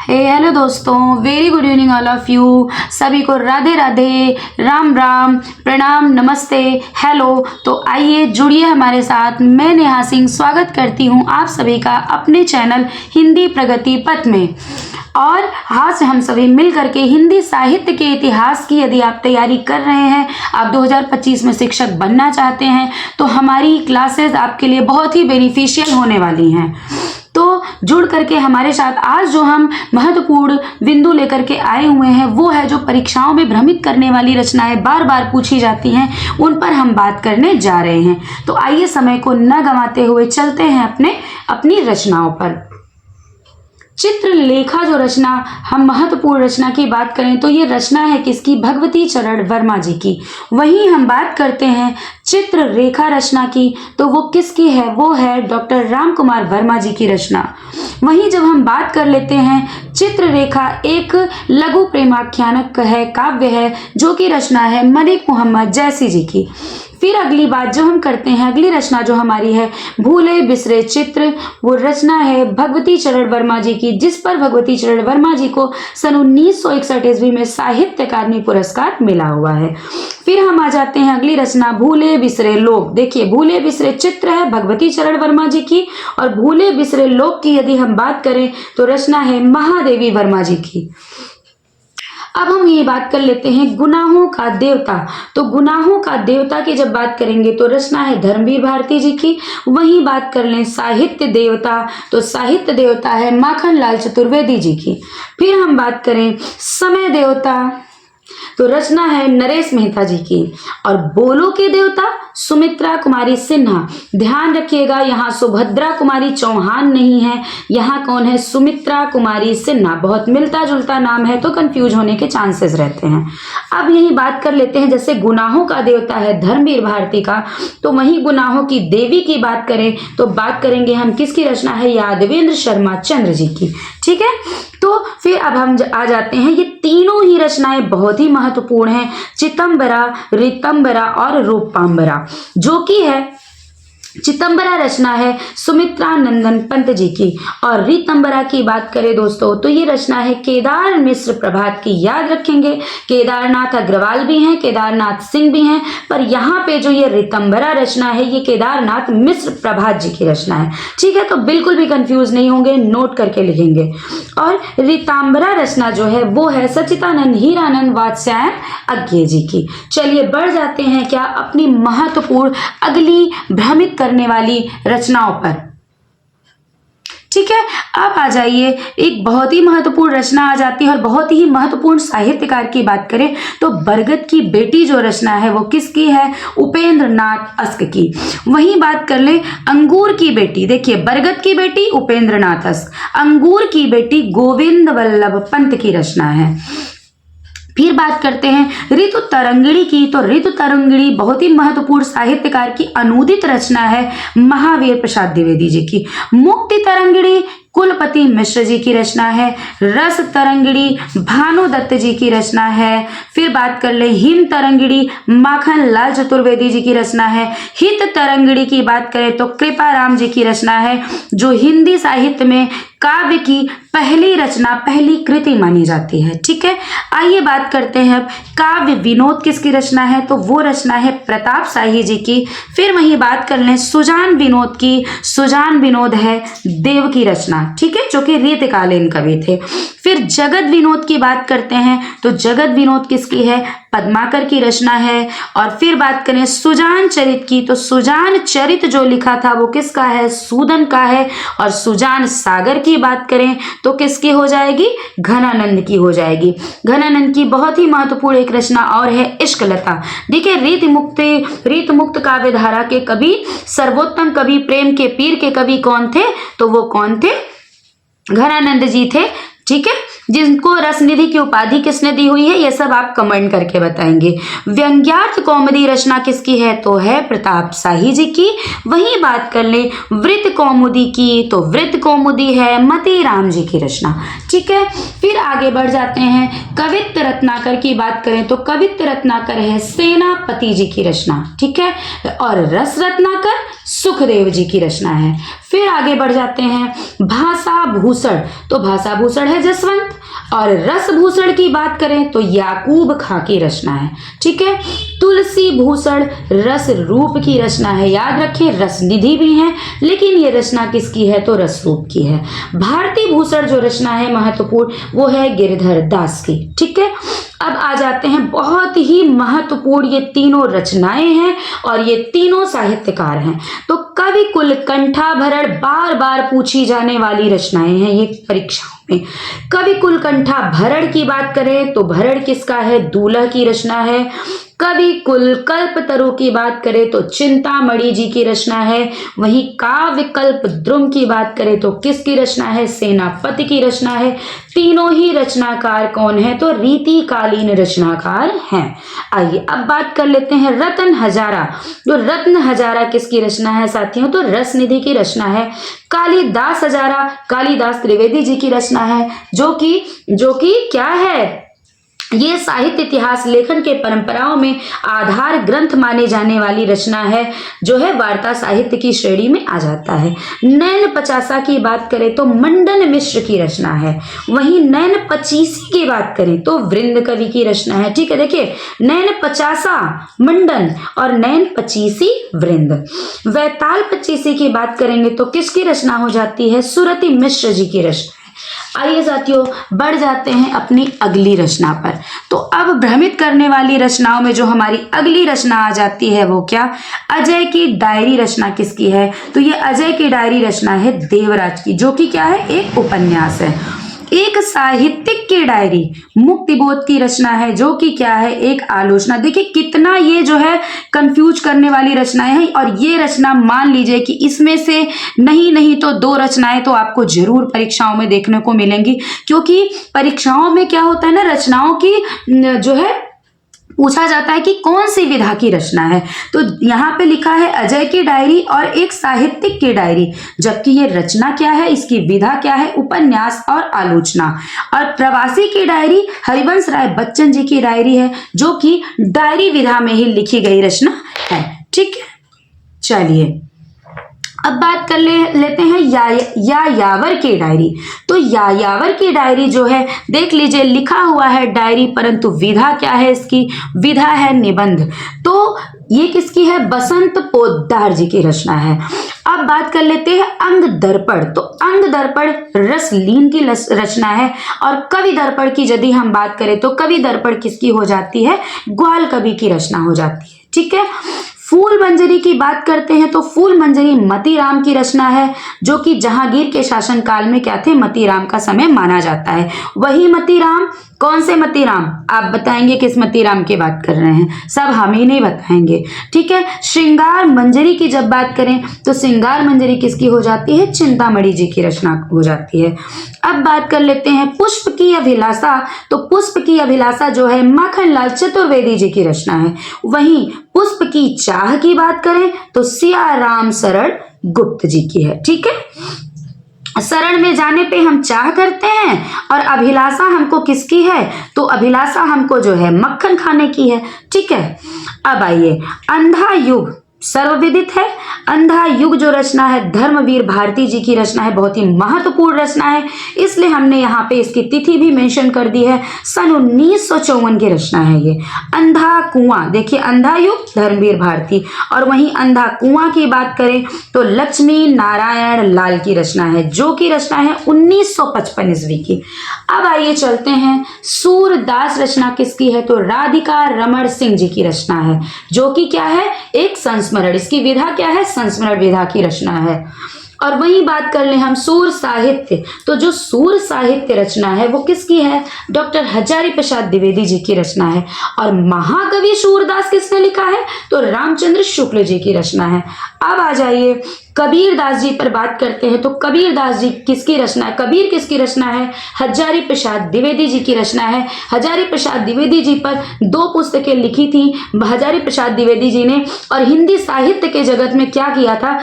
Hello दोस्तों, very good evening all of you. सभी को राधे राधे, राम राम, प्रणाम, नमस्ते, हेलो। तो आइए जुड़िए हमारे साथ। मैं नेहा सिंह स्वागत करती हूँ आप सभी का अपने चैनल हिंदी प्रगति पथ में। और आज हम सभी मिल करके हिंदी साहित्य के इतिहास की यदि आप तैयारी कर रहे हैं, आप 2025 में शिक्षक बनना चाहते हैं, तो हमारी क्लासेस आपके लिए बहुत ही बेनिफिशियल होने वाली हैं। तो जुड़ करके हमारे साथ आज जो हम महत्वपूर्ण बिंदु लेकर के आए हुए हैं वो है जो परीक्षाओं में भ्रमित करने वाली रचनाएं बार बार पूछी जाती हैं, उन पर हम बात करने जा रहे हैं। तो आइए समय को न गंवाते हुए चलते हैं अपनी रचनाओं पर। चित्रलेखा जो रचना, हम महत्वपूर्ण रचना की बात करें तो ये रचना है किसकी? भगवती चरण वर्मा जी की। वहीं हम बात करते हैं चित्ररेखा रचना की, तो वो किसकी है? वो है डॉक्टर राम कुमार वर्मा जी की रचना। वहीं जब हम बात कर लेते हैं चित्ररेखा, एक लघु प्रेमाख्यानक है, काव्य है, जो की रचना है मलिक मोहम्मद जैसी जी की। फिर अगली बात जो हम करते हैं, अगली रचना जो हमारी है भूले बिसरे चित्र, वो रचना है भगवती चरण वर्मा जी की, जिस पर भगवती चरण वर्मा जी को सन 1961 ईस्वी में साहित्य अकादमी पुरस्कार मिला हुआ है। फिर हम आ जाते हैं अगली रचना भूले बिसरे लोक। देखिए, भूले बिसरे चित्र है भगवती चरण वर्मा जी की, और भूले बिसरे लोक की यदि हम बात करें तो रचना है महादेवी वर्मा जी की। अब हम ये बात कर लेते हैं गुनाहों का देवता। तो गुनाहों का देवता की जब बात करेंगे तो रचना है धर्मवीर भारती जी की। वहीं बात कर लें साहित्य देवता, तो साहित्य देवता है माखनलाल चतुर्वेदी जी की। फिर हम बात करें समय देवता, तो रचना है नरेश मेहता जी की। और बोलो के देवता सुमित्रा कुमारी सिन्हा। ध्यान रखिएगा, यहाँ सुभद्रा कुमारी चौहान नहीं है, यहाँ कौन है? सुमित्रा कुमारी सिन्हा। बहुत मिलता जुलता नाम है तो कंफ्यूज होने के चांसेस रहते हैं। अब यही बात कर लेते हैं, जैसे गुनाहों का देवता है धर्मवीर भारती का, तो वहीं गुनाहों की देवी की बात करें तो बात करेंगे हम किसकी रचना है? यादवेंद्र शर्मा चंद्र जी की। ठीक है, तो फिर अब हम आ जाते हैं, ये तीनों ही रचनाएं बहुत ही महत्वपूर्ण हैं, चितंबरा, ऋतंबरा और रूपांबरा। जो कि है चितंबरा रचना है सुमित्रा नंदन पंत जी की, और ऋतंबरा की बात करें दोस्तों तो ये रचना है केदार मिश्र प्रभात की। याद रखेंगे, केदारनाथ अग्रवाल भी हैं, केदारनाथ सिंह भी हैं, पर यहाँ पे जो ये ऋतंबरा रचना है ये केदारनाथ मिश्र प्रभात जी की रचना है। ठीक है, तो बिल्कुल भी कंफ्यूज नहीं होंगे, नोट करके लिखेंगे। और ऋतांबरा रचना जो है वो है सच्चिदानंद हीरानंद वात्स्यायन अज्ञे जी की। चलिए बढ़ जाते हैं क्या अपनी महत्वपूर्ण अगली भ्रमित करने वाली रचनाओं पर। ठीक है, अब आ जाइए, एक बहुत ही महत्वपूर्ण रचना आ जाती है, और बहुत ही महत्वपूर्ण साहित्यकार की बात करें तो बरगद की बेटी जो रचना है वो किसकी है? उपेंद्र नाथ अस्क की। वहीं बात कर ले अंगूर की बेटी। देखिए, बरगद की बेटी उपेंद्र नाथ अस्क, अंगूर की बेटी गोविंद वल्लभ पंत की रचना है। फिर बात करते हैं ऋतु तरंगिणी की, तो ऋतु तरंगिणी बहुत ही महत्वपूर्ण साहित्यकार की अनूदित रचना है महावीर प्रसाद द्विवेदी जी की। मुक्ति तरंगिणी कुलपति मिश्र जी की रचना है। रस तरंगिणी भानुदत्त जी की रचना है। फिर बात कर ले हिम तरंगिणी माखनलाल चतुर्वेदी जी की रचना है। हित तरंगिणी की बात करें तो कृपाराम जी की रचना है, जो हिंदी साहित्य में काव्य की पहली रचना, पहली कृति मानी जाती है। ठीक है, आइए बात करते हैं अब काव्य विनोद किसकी रचना है, तो वो रचना है प्रताप शाही जी की। फिर वही बात कर लें सुजान विनोद की, सुजान विनोद है देव की रचना। ठीक है, जो कि रीतकालीन कवि थे। फिर जगत विनोद की बात करते हैं तो जगत विनोद किसकी है? पद्माकर की रचना है। और फिर बात करें सुजान चरित की, तो सुजान चरित जो लिखा था वो किसका है? सूदन का है। और सुजान सागर की बात करें तो किसकी हो जाएगी? घनानंद की हो जाएगी। घनानंद की बहुत ही महत्वपूर्ण एक रचना और है इश्क लता। देखिए, रीत मुक्त काव्य धारा के कवि, सर्वोत्तम कवि, प्रेम के पीर के कवि कौन थे? तो वो कौन थे? घनानंद जी थे। ठीक है, जिनको रसनिधि की उपाधि किसने दी हुई है ये सब आप कमेंट करके बताएंगे। व्यंग्यार्थ कौमुदी रचना किसकी है? तो है प्रताप शाही जी की। वहीं बात कर ले वृत्त कौमुदी की, तो वृत्त कौमुदी है मती राम जी की रचना। ठीक है, फिर आगे बढ़ जाते हैं कवित्त रत्नाकर की बात करें तो कवित्त रत्नाकर है सेनापति जी की रचना। ठीक है, और रस रत्नाकर सुखदेव जी की रचना है। फिर आगे बढ़ जाते हैं भाषा भूषण, तो भाषा भूषण है जसवंत, और रस भूषण की बात करें तो याकूब खां की रचना है। ठीक है, तुलसी भूषण रस रूप की रचना है, याद रखें रस निधि भी है, लेकिन ये रचना किसकी है तो रस रूप की है। भारती भूषण जो रचना है महत्वपूर्ण वो है गिरधर दास की। ठीक है, अब आ जाते हैं बहुत ही महत्वपूर्ण ये तीनों रचनाएं हैं और ये तीनों साहित्यकार हैं। तो कवि कुल कंठाभरण बार बार पूछी जाने वाली रचनाएं हैं ये परीक्षाओं में। कवि कुल कंठाभरण की बात करें तो भरण किसका है, दूल्हा की रचना है। कवि कुल कल्पतरु की बात करें तो चिंतामणि जी की रचना है। वहीं काव्य कल्प द्रुम की बात करें तो किसकी रचना है, सेनापति की रचना है। तीनों ही रचनाकार कौन है तो रीतिकालीन रचनाकार हैं। आइए अब बात कर लेते हैं रत्न हजारा। तो रत्न हजारा किसकी रचना है साथियों तो रस निधि की रचना है। कालिदास हजारा कालिदास त्रिवेदी जी की रचना है, जो कि क्या है, ये साहित्य इतिहास लेखन के परंपराओं में आधार ग्रंथ माने जाने वाली रचना है, जो है वार्ता साहित्य की श्रेणी में आ जाता है। नैन पचासा की बात करें तो मंडन मिश्र की रचना है। वहीं नैन पचीसी की बात करें तो वृंद कवि की रचना है। ठीक है, देखिए नैन पचासा मंडन और नैन पचीसी वृंद। वैताल पचीसी की बात करेंगे तो किसकी रचना हो जाती है, सुरति मिश्र जी की रचना। आइए साथियों बढ़ जाते हैं अपनी अगली रचना पर। तो अब भ्रमित करने वाली रचनाओं में जो हमारी अगली रचना आ जाती है वो क्या, अजय की डायरी रचना किसकी है तो ये अजय की डायरी रचना है देवराज की, जो कि क्या है एक उपन्यास है, एक साहित्यिक की डायरी मुक्तिबोध की रचना है, जो कि क्या है एक आलोचना। देखिए कितना ये जो है कंफ्यूज करने वाली रचनाएं हैं, और ये रचना मान लीजिए कि इसमें से नहीं तो दो रचनाएं तो आपको जरूर परीक्षाओं में देखने को मिलेंगी, क्योंकि परीक्षाओं में क्या होता है ना, रचनाओं की जो है पूछा जाता है कि कौन सी विधा की रचना है। तो यहाँ पे लिखा है अजय की डायरी और एक साहित्यिक की डायरी, जबकि ये रचना क्या है, इसकी विधा क्या है, उपन्यास और आलोचना। और प्रवासी की डायरी हरिवंश राय बच्चन जी की डायरी है, जो कि डायरी विधा में ही लिखी गई रचना है। ठीक है, चलिए अब बात कर लेते हैं यायावर की डायरी। तो यायावर की डायरी जो है देख लीजिए लिखा हुआ है डायरी, परंतु विधा क्या है, इसकी विधा है निबंध। तो ये किसकी है, बसंत पोद्दार जी की रचना है। अब बात कर लेते हैं अंग दर्पण। तो अंग दर्पण रसलीन की रचना है, और कवि दर्पण की यदि हम बात करें तो कवि दर्पण किसकी हो जाती है, ग्वाल कवि की रचना हो जाती है। ठीक है, फूल मंजरी की बात करते हैं तो फूल मंजरी मतीराम की रचना है, जो कि जहांगीर के शासनकाल में क्या थे, मतीराम का समय माना जाता है। वही मतीराम, कौन से मतीराम, आप बताएंगे किस मतीराम की बात कर रहे हैं, सब हम ही नहीं बताएंगे। ठीक है, श्रृंगार मंजरी की जब बात करें तो श्रृंगार मंजरी किसकी हो जाती है, चिंतामणि जी की रचना हो जाती है। अब बात कर लेते हैं पुष्प की अभिलाषा। तो पुष्प की अभिलाषा जो है माखनलाल चतुर्वेदी जी की रचना है। वहीं पुष्प की चाह की बात करें तो सियाराम शरण गुप्त जी की है। ठीक है, शरण में जाने पे हम चाह करते हैं, और अभिलाषा हमको किसकी है तो अभिलाषा हमको जो है मक्खन खाने की है। ठीक है, अब आइए अंधा युग सर्वविदित है। अंधा युग जो रचना है धर्मवीर भारती जी की रचना है, बहुत ही महत्वपूर्ण रचना है, इसलिए हमने यहाँ पे इसकी तिथि भी मेंशन कर दी है, सन 1954 की रचना है ये। अंधा कुआं, देखिए अंधा युग धर्मवीर भारती, और वहीं अंधा कुआं की बात करें तो लक्ष्मी नारायण लाल की रचना है, जो की रचना है 1955 ईस्वी की। अब आइए चलते हैं सूरदास रचना किसकी है तो राधिका रमण सिंह जी की रचना है, जो कि क्या है एक संस्मरण, इसकी विधा क्या है, संस्मरण विधा की रचना है। और वही बात कर ले हम सूर साहित्य। तो जो सूर साहित्य रचना है वो किसकी है, डॉक्टर हजारी प्रसाद द्विवेदी जी की रचना है। और महाकवि सूरदास किसने लिखा है तो रामचंद्र शुक्ल जी की रचना है। अब आ जाइए कबीरदास जी पर बात करते हैं। तो कबीरदास जी किसकी रचना है, कबीर किसकी रचना है, हजारी प्रसाद द्विवेदी जी की रचना है। हजारी प्रसाद द्विवेदी जी पर 2 पुस्तकें लिखी थी हजारी प्रसाद द्विवेदी जी ने, और हिंदी साहित्य के जगत में क्या किया था,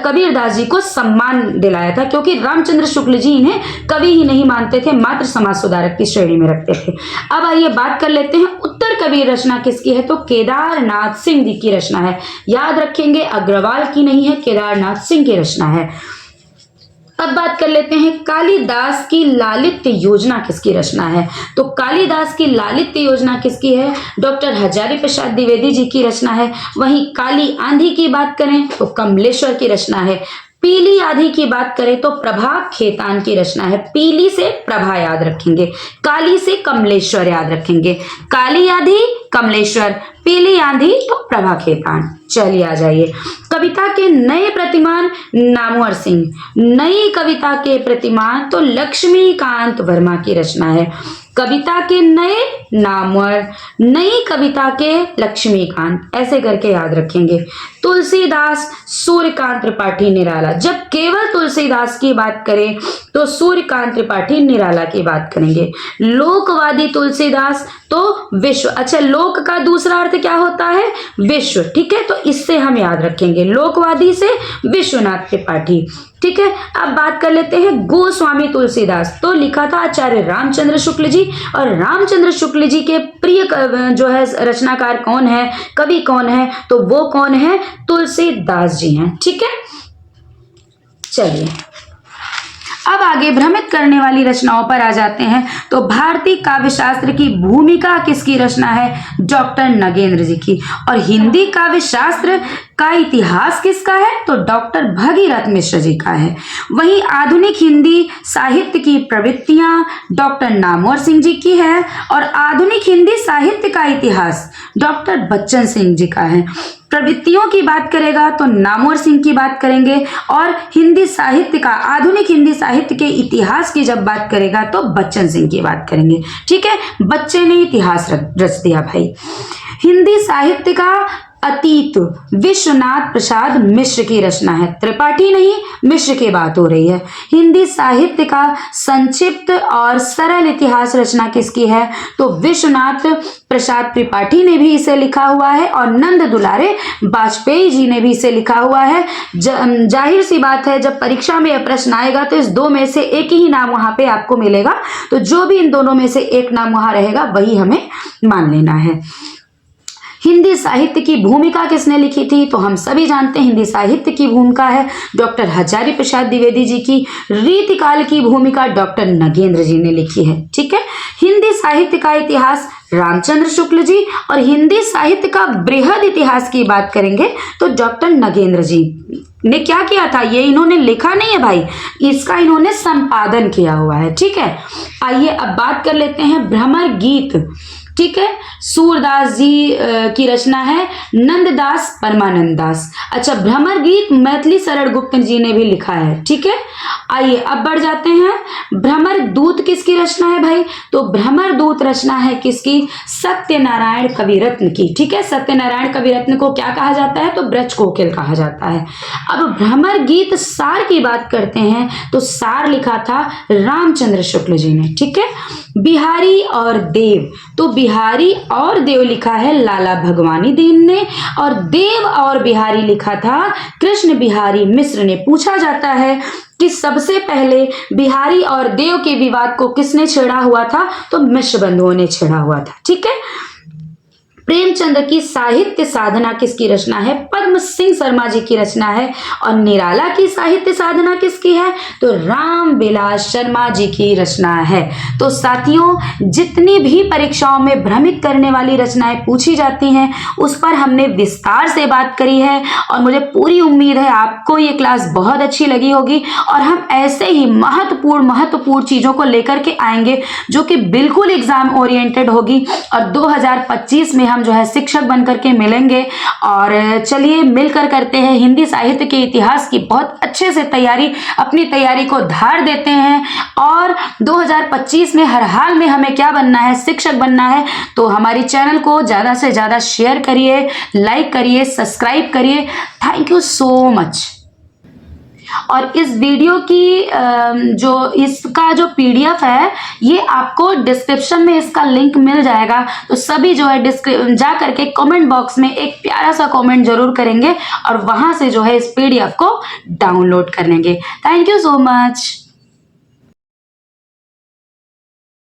कबीरदास जी को सम्मान दिलाया था, क्योंकि रामचंद्र शुक्ल जी इन्हें कवि ही नहीं मानते थे, मात्र समाज सुधारक की श्रेणी में रखते थे। अब आइए बात कर लेते हैं उत्तर कबीर रचना किसकी है तो केदारनाथ सिंह जी की रचना है। याद रखेंगे अग्रवाल की नहीं है, केदारनाथ सिंह की रचना है। अब बात कर लेते हैं कालिदास की लालित्य योजना किसकी रचना है। तो कालिदास की लालित्य योजना किसकी है, डॉक्टर हजारी प्रसाद द्विवेदी जी की रचना है। वहीं काली आंधी की बात करें तो कमलेश्वर की रचना है। पीली आंधी की बात करें तो प्रभा खेतान की रचना है। पीली से प्रभा याद रखेंगे, काली से कमलेश्वर याद रखेंगे। काली आंधी कमलेश्वर, पीली आंधी तो प्रभा खेतान। चलिए आ जाइए, कविता के नए प्रतिमान नामवर सिंह। नई कविता के प्रतिमान तो लक्ष्मीकांत वर्मा की रचना है। कविता के नए नामवर, नई कविता के लक्ष्मीकांत, ऐसे करके याद रखेंगे। तुलसीदास सूर्यकांत त्रिपाठी निराला। जब केवल तुलसीदास की बात करें तो सूर्यकांत त्रिपाठी निराला की बात करेंगे। लोकवादी तुलसीदास तो विश्व। अच्छा, लोक का दूसरा अर्थ क्या होता है, विश्व, ठीक है, तो इससे हम याद रखेंगे, लोकवादी से विश्वनाथ त्रिपाठी। ठीक है, अब बात कर लेते हैं गोस्वामी तुलसीदास। तो लिखा था आचार्य रामचंद्र शुक्ल जी, और रामचंद्र शुक्ल जी के प्रिय जो है रचनाकार कौन है, कवि कौन है, तो वो कौन है, तुलसीदास जी हैं। ठीक है, चलिए अब आगे भ्रमित करने वाली रचनाओं पर आ जाते हैं। तो भारतीय काव्य शास्त्र की भूमिका किसकी रचना है, डॉक्टर नगेंद्र जी की। और हिंदी काव्य शास्त्र का इतिहास किसका है, तो डॉक्टर भगीरथ मिश्र जी का है। वहीं आधुनिक हिंदी साहित्य की प्रवृत्तियां डॉक्टर नामवर सिंह जी की है, और आधुनिक हिंदी साहित्य का इतिहास डॉक्टर बच्चन सिंह जी का है। प्रवृत्तियों की बात करेगा तो नामवर सिंह की बात करेंगे, और हिंदी साहित्य का, आधुनिक हिंदी साहित्य के इतिहास की जब बात करेगा तो बच्चन सिंह की बात करेंगे। ठीक है, बच्चे ने इतिहास रच दिया भाई। हिंदी साहित्य का अतीत विश्वनाथ प्रसाद मिश्र की रचना है, त्रिपाठी नहीं, मिश्र की बात हो रही है। हिंदी साहित्य का संक्षिप्त और सरल इतिहास रचना किसकी है, तो विश्वनाथ प्रसाद त्रिपाठी ने भी इसे लिखा हुआ है, और नंद दुलारे वाजपेयी जी ने भी इसे लिखा हुआ है। जाहिर सी बात है, जब परीक्षा में यह प्रश्न आएगा तो इस दो में से एक ही नाम वहां पे आपको मिलेगा, तो जो भी इन दोनों में से एक नाम वहां रहेगा वही हमें मान लेना है। हिंदी साहित्य की भूमिका किसने लिखी थी, तो हम सभी जानते हैं हिंदी साहित्य की भूमिका है डॉक्टर हजारी प्रसाद द्विवेदी जी की। रीतिकाल की भूमिका डॉक्टर नगेंद्र जी ने लिखी है। ठीक है, हिंदी साहित्य का इतिहास रामचंद्र शुक्ल जी, और हिंदी साहित्य का बृहद इतिहास की बात करेंगे तो डॉक्टर नगेंद्र जी ने क्या किया था, ये इन्होंने लिखा नहीं है भाई, इसका इन्होंने संपादन किया हुआ है। ठीक है, आइए अब बात कर लेते हैं भ्रमर गीत। ठीक है, सूरदास जी की रचना है, नंददास परमानंद दास। अच्छा, भ्रमर गीत मैथिली शरण गुप्त जी ने भी लिखा है। ठीक है, आइए अब बढ़ जाते हैं। भ्रमर दूत किसकी रचना है भाई, तो भ्रमर दूत रचना है किसकी, सत्यनारायण कविरत्न की। ठीक है, सत्यनारायण कविरत्न को क्या कहा जाता है, तो ब्रज कोकिल कहा जाता है। अब भ्रमर गीत सार की बात करते हैं तो सार लिखा था रामचंद्र शुक्ल जी ने। ठीक है, बिहारी और देव, तो बिहारी और देव लिखा है लाला भगवानी दीन ने, और देव और बिहारी लिखा था कृष्ण बिहारी मिश्र ने। पूछा जाता है कि सबसे पहले बिहारी और देव के विवाद को किसने छेड़ा हुआ था, तो मिश्र बंधुओं ने छेड़ा हुआ था। ठीक है, प्रेमचंद की साहित्य साधना किसकी रचना है, पद्म सिंह शर्मा जी की रचना है। और निराला की साहित्य साधना किसकी है, तो राम विलास शर्मा जी की रचना है। तो साथियों, जितनी भी परीक्षाओं में भ्रमित करने वाली रचनाएं पूछी जाती हैं उस पर हमने विस्तार से बात करी है, और मुझे पूरी उम्मीद है आपको ये क्लास बहुत अच्छी लगी होगी। और हम ऐसे ही महत्वपूर्ण चीजों को लेकर के आएंगे जो कि बिल्कुल एग्जाम ओरिएंटेड होगी, और 2025 में हम जो है शिक्षक बनकर के मिलेंगे। और चलिए मिलकर करते हैं हिंदी साहित्य के इतिहास की बहुत अच्छे से तैयारी, अपनी तैयारी को धार देते हैं। और 2025 में हर हाल में हमें क्या बनना है, शिक्षक बनना है। तो हमारी चैनल को ज्यादा से ज्यादा शेयर करिए, लाइक करिए, सब्सक्राइब करिए। Thank you so much. और इस वीडियो की इसका जो PDF है ये आपको डिस्क्रिप्शन में इसका लिंक मिल जाएगा। तो सभी जो है जा करके कमेंट बॉक्स में एक प्यारा सा कमेंट जरूर करेंगे, और वहां से जो है इस PDF को डाउनलोड कर लेंगे। Thank you so much.